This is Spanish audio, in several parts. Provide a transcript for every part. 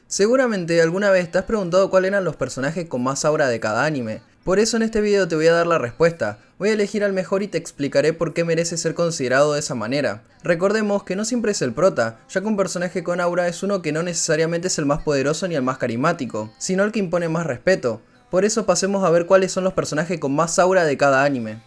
Seguramente alguna vez te has preguntado cuáles eran los personajes con más aura de cada anime. Por eso en este video te voy a dar la respuesta. Voy a elegir al mejor y te explicaré por qué merece ser considerado de esa manera. Recordemos que no siempre es el prota, ya que un personaje con aura es uno que no necesariamente es el más poderoso ni el más carismático, sino el que impone más respeto. Por eso pasemos a ver cuáles son los personajes con más aura de cada anime.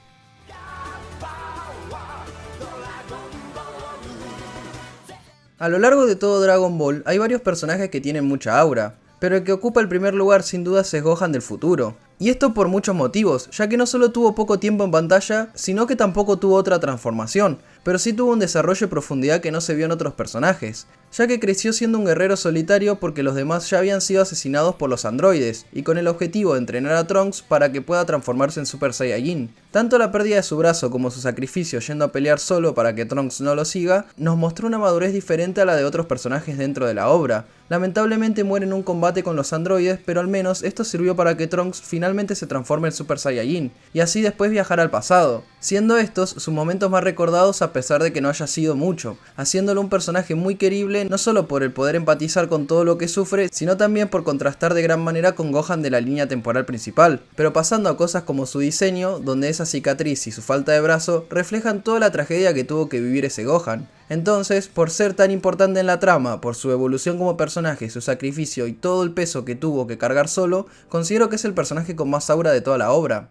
A lo largo de todo Dragon Ball hay varios personajes que tienen mucha aura, pero el que ocupa el primer lugar sin dudas es Gohan del futuro. Y esto por muchos motivos, ya que no solo tuvo poco tiempo en pantalla, sino que tampoco tuvo otra transformación, pero sí tuvo un desarrollo y profundidad que no se vio en otros personajes, ya que creció siendo un guerrero solitario porque los demás ya habían sido asesinados por los androides, y con el objetivo de entrenar a Trunks para que pueda transformarse en Super Saiyajin. Tanto la pérdida de su brazo como su sacrificio yendo a pelear solo para que Trunks no lo siga, nos mostró una madurez diferente a la de otros personajes dentro de la obra. Lamentablemente muere en un combate con los androides, pero al menos esto sirvió para que Trunks finalmente se transforme en Super Saiyajin, y así después viajar al pasado, siendo estos sus momentos más recordados a pesar de que no haya sido mucho, haciéndolo un personaje muy querible no solo por el poder empatizar con todo lo que sufre, sino también por contrastar de gran manera con Gohan de la línea temporal principal, pero pasando a cosas como su diseño, donde esa cicatriz y su falta de brazo reflejan toda la tragedia que tuvo que vivir ese Gohan. Entonces, por ser tan importante en la trama, por su evolución como personaje, su sacrificio y todo el peso que tuvo que cargar solo, considero que es el personaje con más aura de toda la obra.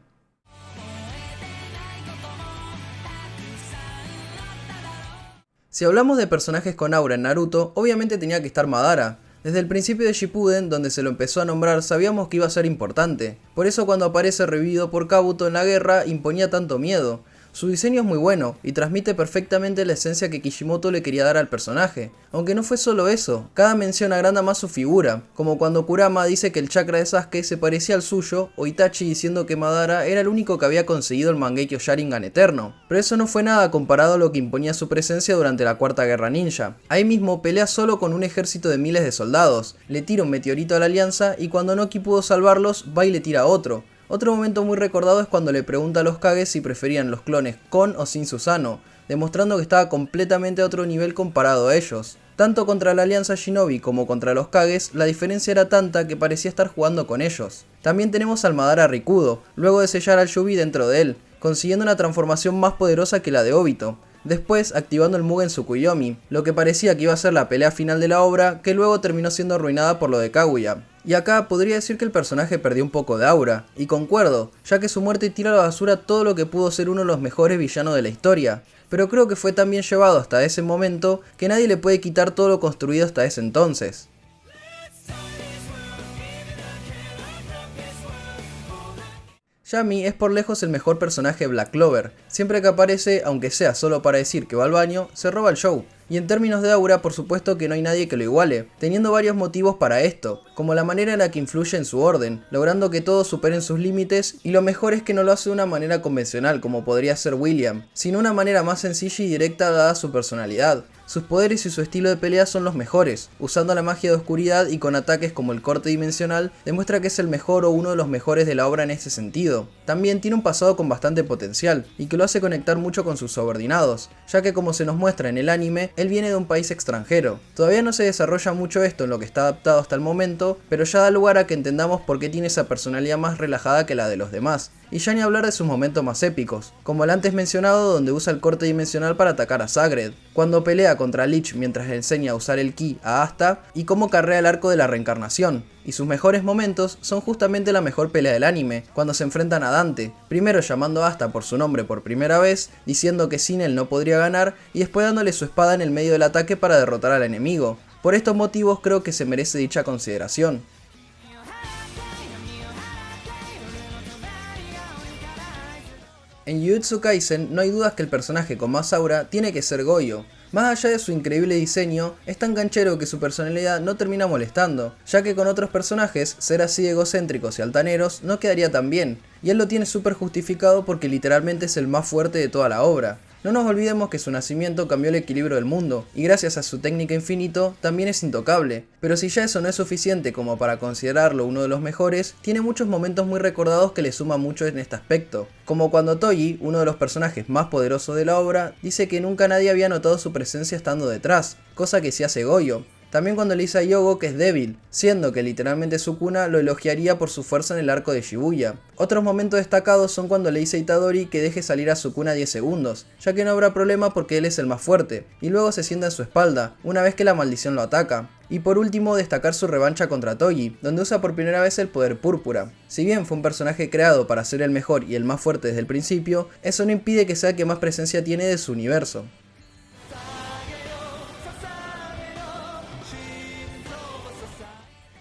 Si hablamos de personajes con aura en Naruto, obviamente tenía que estar Madara. Desde el principio de Shippuden, donde se lo empezó a nombrar, sabíamos que iba a ser importante. Por eso cuando aparece revivido por Kabuto en la guerra, imponía tanto miedo. Su diseño es muy bueno, y transmite perfectamente la esencia que Kishimoto le quería dar al personaje. Aunque no fue solo eso, cada mención agranda más su figura, como cuando Kurama dice que el chakra de Sasuke se parecía al suyo, o Itachi diciendo que Madara era el único que había conseguido el Mangekyo Sharingan eterno. Pero eso no fue nada comparado a lo que imponía su presencia durante la Cuarta Guerra Ninja. Ahí mismo pelea solo con un ejército de miles de soldados, le tira un meteorito a la Alianza y cuando Noki pudo salvarlos, va y le tira otro. Otro momento muy recordado es cuando le pregunta a los Kages si preferían los clones con o sin Susanoo, demostrando que estaba completamente a otro nivel comparado a ellos. Tanto contra la Alianza Shinobi como contra los Kages, la diferencia era tanta que parecía estar jugando con ellos. También tenemos al Madara Rikudo, luego de sellar al Yubi dentro de él, consiguiendo una transformación más poderosa que la de Obito. Después activando el Mugen Tsukuyomi, lo que parecía que iba a ser la pelea final de la obra, que luego terminó siendo arruinada por lo de Kaguya. Y acá podría decir que el personaje perdió un poco de aura, y concuerdo, ya que su muerte tira a la basura todo lo que pudo ser uno de los mejores villanos de la historia. Pero creo que fue tan bien llevado hasta ese momento que nadie le puede quitar todo lo construido hasta ese entonces. Yami es por lejos el mejor personaje de Black Clover, siempre que aparece, aunque sea solo para decir que va al baño, se roba el show. Y en términos de aura, por supuesto que no hay nadie que lo iguale, teniendo varios motivos para esto, como la manera en la que influye en su orden, logrando que todos superen sus límites, y lo mejor es que no lo hace de una manera convencional como podría ser William, sino una manera más sencilla y directa dada su personalidad. Sus poderes y su estilo de pelea son los mejores, usando la magia de oscuridad y con ataques como el corte dimensional, demuestra que es el mejor o uno de los mejores de la obra en este sentido. También tiene un pasado con bastante potencial, y que lo hace conectar mucho con sus subordinados, ya que como se nos muestra en el anime, él viene de un país extranjero. Todavía no se desarrolla mucho esto en lo que está adaptado hasta el momento, pero ya da lugar a que entendamos por qué tiene esa personalidad más relajada que la de los demás. Y ya ni hablar de sus momentos más épicos, como el antes mencionado donde usa el corte dimensional para atacar a Sagred, cuando pelea contra Lich mientras le enseña a usar el ki a Asta, y cómo carrea el arco de la reencarnación. Y sus mejores momentos son justamente la mejor pelea del anime, cuando se enfrentan a Dante, primero llamando a Asta por su nombre por primera vez, diciendo que sin él no podría ganar, y después dándole su espada en el medio del ataque para derrotar al enemigo. Por estos motivos creo que se merece dicha consideración. En Jujutsu Kaisen no hay dudas que el personaje con más aura tiene que ser Gojo. Más allá de su increíble diseño, es tan canchero que su personalidad no termina molestando, ya que con otros personajes, ser así egocéntricos y altaneros no quedaría tan bien, y él lo tiene súper justificado porque literalmente es el más fuerte de toda la obra. No nos olvidemos que su nacimiento cambió el equilibrio del mundo, y gracias a su técnica infinito, también es intocable. Pero si ya eso no es suficiente como para considerarlo uno de los mejores, tiene muchos momentos muy recordados que le suman mucho en este aspecto. Como cuando Toji, uno de los personajes más poderosos de la obra, dice que nunca nadie había notado su presencia estando detrás, cosa que sí hace Gojo. También cuando le dice a Yogo que es débil, siendo que literalmente Sukuna lo elogiaría por su fuerza en el arco de Shibuya. Otros momentos destacados son cuando le dice a Itadori que deje salir a Sukuna 10 segundos, ya que no habrá problema porque él es el más fuerte, y luego se sienta en su espalda, una vez que la maldición lo ataca. Y por último, destacar su revancha contra Toji, donde usa por primera vez el poder púrpura. Si bien fue un personaje creado para ser el mejor y el más fuerte desde el principio, eso no impide que sea el que más presencia tiene de su universo.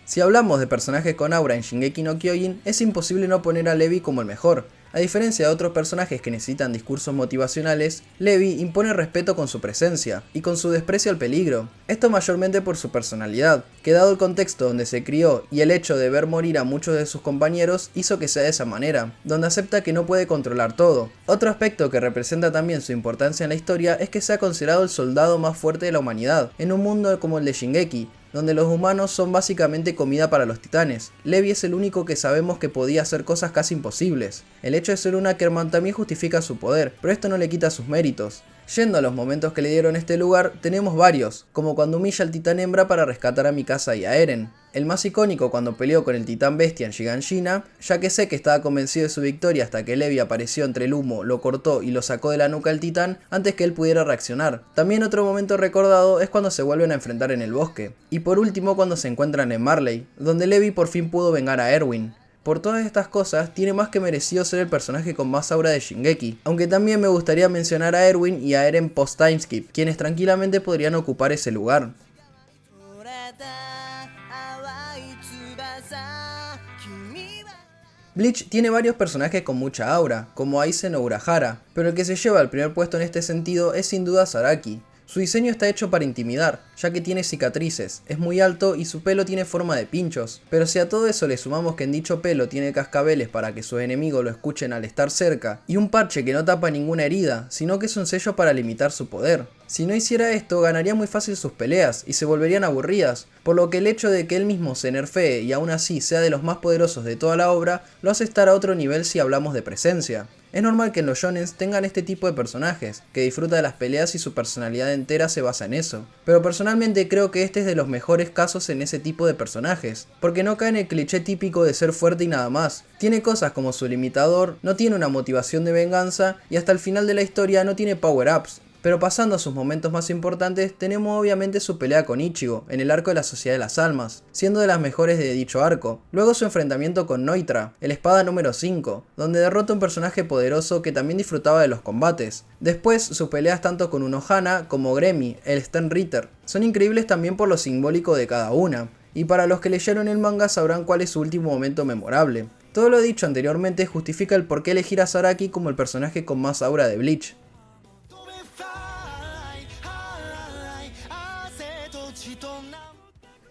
Si hablamos de personajes con aura en Shingeki no Kyojin, es imposible no poner a Levi como el mejor. A diferencia de otros personajes que necesitan discursos motivacionales, Levi impone respeto con su presencia y con su desprecio al peligro. Esto mayormente por su personalidad, que dado el contexto donde se crió y el hecho de ver morir a muchos de sus compañeros hizo que sea de esa manera, donde acepta que no puede controlar todo. Otro aspecto que representa también su importancia en la historia es que sea considerado el soldado más fuerte de la humanidad, en un mundo como el de Shingeki, donde los humanos son básicamente comida para los titanes. Levi es el único que sabemos que podía hacer cosas casi imposibles. El hecho de ser un Ackerman también justifica su poder, pero esto no le quita sus méritos. Yendo a los momentos que le dieron este lugar, tenemos varios, como cuando humilla al titán hembra para rescatar a Mikasa y a Eren. El más icónico cuando peleó con el titán bestia en Shiganshina, ya que sé que estaba convencido de su victoria hasta que Levi apareció entre el humo, lo cortó y lo sacó de la nuca al titán antes que él pudiera reaccionar. También otro momento recordado es cuando se vuelven a enfrentar en el bosque. Y por último cuando se encuentran en Marley, donde Levi por fin pudo vengar a Erwin. Por todas estas cosas, tiene más que merecido ser el personaje con más aura de Shingeki, aunque también me gustaría mencionar a Erwin y a Eren post-timeskip, quienes tranquilamente podrían ocupar ese lugar. Bleach tiene varios personajes con mucha aura, como Aizen o Urahara, pero el que se lleva el primer puesto en este sentido es sin duda Zaraki. Su diseño está hecho para intimidar, ya que tiene cicatrices, es muy alto y su pelo tiene forma de pinchos, pero si a todo eso le sumamos que en dicho pelo tiene cascabeles para que sus enemigos lo escuchen al estar cerca, y un parche que no tapa ninguna herida, sino que es un sello para limitar su poder. Si no hiciera esto, ganaría muy fácil sus peleas, y se volverían aburridas, por lo que el hecho de que él mismo se nerfee y aún así sea de los más poderosos de toda la obra, lo hace estar a otro nivel si hablamos de presencia. Es normal que en los shonens tengan este tipo de personajes, que disfruta de las peleas y su personalidad entera se basa en eso. Pero personalmente creo que este es de los mejores casos en ese tipo de personajes, porque no cae en el cliché típico de ser fuerte y nada más. Tiene cosas como su limitador, no tiene una motivación de venganza y hasta el final de la historia no tiene power-ups. Pero pasando a sus momentos más importantes, tenemos obviamente su pelea con Ichigo, en el arco de la Sociedad de las Almas, siendo de las mejores de dicho arco. Luego su enfrentamiento con Noitra, el espada número 5, donde derrota a un personaje poderoso que también disfrutaba de los combates. Después, sus peleas tanto con Unohana como Gremi, el Sternritter. Son increíbles también por lo simbólico de cada una, y para los que leyeron el manga sabrán cuál es su último momento memorable. Todo lo dicho anteriormente justifica el por qué elegir a Zaraki como el personaje con más aura de Bleach.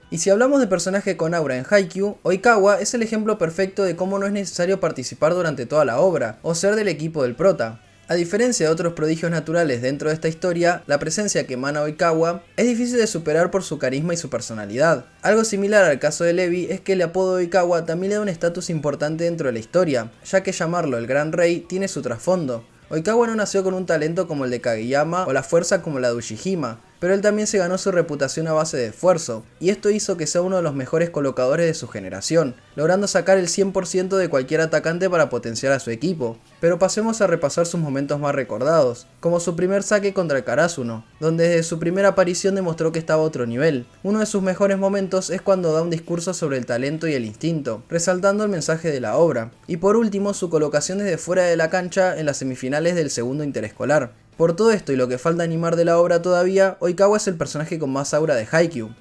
Y si hablamos de personaje con aura en Haikyuu, Oikawa es el ejemplo perfecto de cómo no es necesario participar durante toda la obra, o ser del equipo del prota. A diferencia de otros prodigios naturales dentro de esta historia, la presencia que emana Oikawa es difícil de superar por su carisma y su personalidad. Algo similar al caso de Levi es que el apodo de Oikawa también le da un estatus importante dentro de la historia, ya que llamarlo el Gran Rey tiene su trasfondo. Oikawa no nació con un talento como el de Kageyama o la fuerza como la de Ushijima, pero él también se ganó su reputación a base de esfuerzo, y esto hizo que sea uno de los mejores colocadores de su generación, logrando sacar el 100% de cualquier atacante para potenciar a su equipo. Pero pasemos a repasar sus momentos más recordados, como su primer saque contra el Karasuno, donde desde su primera aparición demostró que estaba a otro nivel. Uno de sus mejores momentos es cuando da un discurso sobre el talento y el instinto, resaltando el mensaje de la obra, y por último su colocación desde fuera de la cancha en las semifinales del segundo interescolar. Por todo esto y lo que falta animar de la obra todavía, Oikawa es el personaje con más aura de Haikyuu.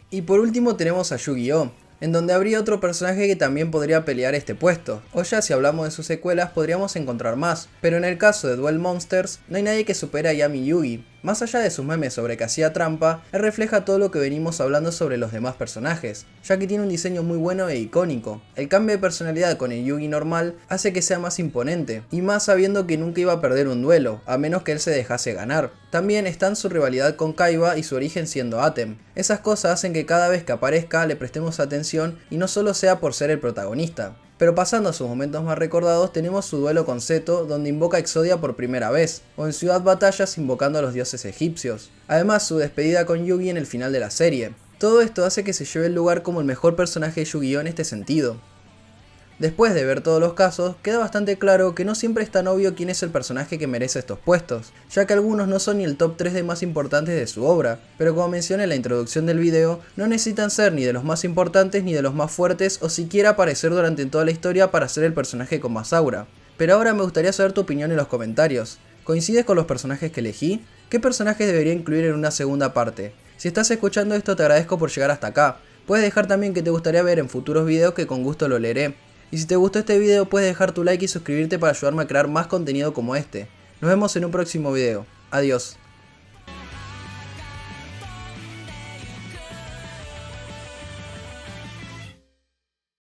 Y por último tenemos a Yu-Gi-Oh!, en donde habría otro personaje que también podría pelear este puesto, o ya si hablamos de sus secuelas podríamos encontrar más, pero en el caso de Duel Monsters no hay nadie que supere a Yami Yugi. Más allá de sus memes sobre que hacía trampa, él refleja todo lo que venimos hablando sobre los demás personajes, ya que tiene un diseño muy bueno e icónico. El cambio de personalidad con el Yugi normal hace que sea más imponente, y más sabiendo que nunca iba a perder un duelo, a menos que él se dejase ganar. También están su rivalidad con Kaiba y su origen siendo Atem. Esas cosas hacen que cada vez que aparezca le prestemos atención y no solo sea por ser el protagonista. Pero pasando a sus momentos más recordados, tenemos su duelo con Zeto, donde invoca a Exodia por primera vez, o en Ciudad Batallas invocando a los dioses egipcios. Además, su despedida con Yugi en el final de la serie. Todo esto hace que se lleve el lugar como el mejor personaje de Yu-Gi-Oh en este sentido. Después de ver todos los casos, queda bastante claro que no siempre es tan obvio quién es el personaje que merece estos puestos, ya que algunos no son ni el top 3 de más importantes de su obra, pero como mencioné en la introducción del video, no necesitan ser ni de los más importantes ni de los más fuertes o siquiera aparecer durante toda la historia para ser el personaje con más aura. Pero ahora me gustaría saber tu opinión en los comentarios. ¿Coincides con los personajes que elegí? ¿Qué personajes debería incluir en una segunda parte? Si estás escuchando esto te agradezco por llegar hasta acá. Puedes dejar también qué te gustaría ver en futuros videos que con gusto lo leeré. Y si te gustó este video puedes dejar tu like y suscribirte para ayudarme a crear más contenido como este. Nos vemos en un próximo video. Adiós.